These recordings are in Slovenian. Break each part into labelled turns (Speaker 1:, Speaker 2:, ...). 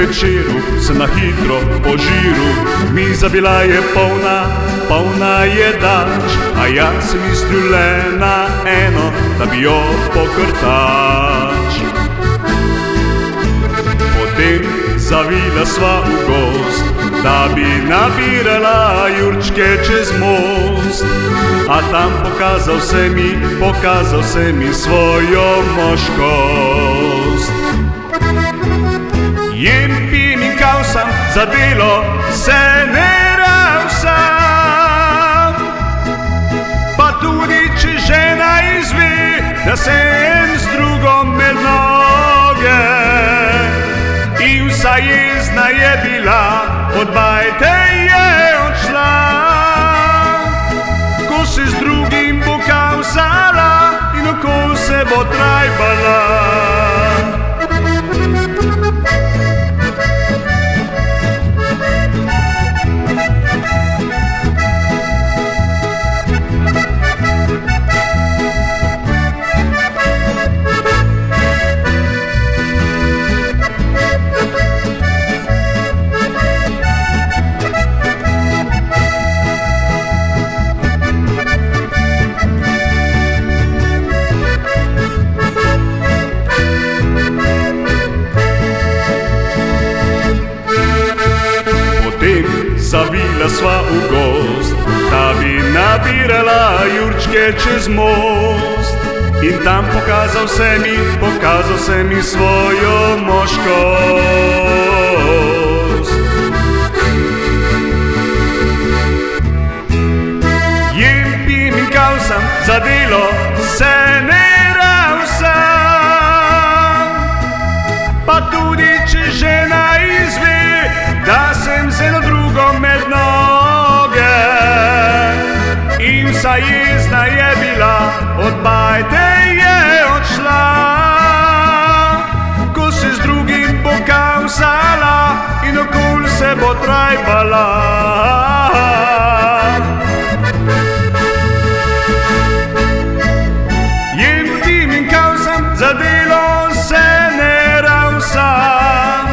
Speaker 1: večeru sem na hitro po žiru, miza bila je polna jedač, a jaz sem mislil le na eno, da bi jo pokrtač. Potem zavila sva v gozd, da bi nabirala jurčke čez most, a tam pokazal se mi svojo moškost. Jem, pijem in kavsam, za delo se ne ravsam, pa tudi če žena izve, da sem z drugo med noge. In vsa jezna je bila, od bajte je odšla, ko se z drugim bo kavsala in okol se bo trajbala. Zavila sva v gozd, da bi nabirala jurčke čez most, in tam pokazal se mi svojo moškost. Jem, pijem in kavsam, za delo se ne ravsam, pa tudi če žena izve, da sem z eno drugo med noge. In vsa jezna je bila, od bajte je odšla, ko se z drugim bo kavsala in okol se bo trajbala. Jem, pijem in kavsam, za delo se ne ravsam,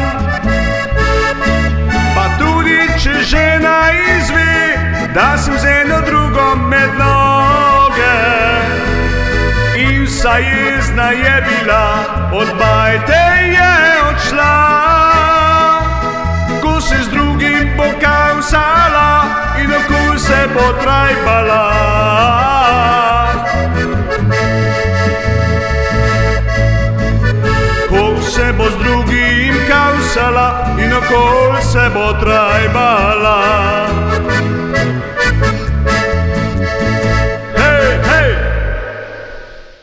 Speaker 1: če žena izve, da sem z eno drugo med noge. In vsa jezna je bila, od bajte je odšla, ko se z drugim bo kavsala in okol se bo trajbala. Ko se bo z drugim kavsala in okol se bo trajbala.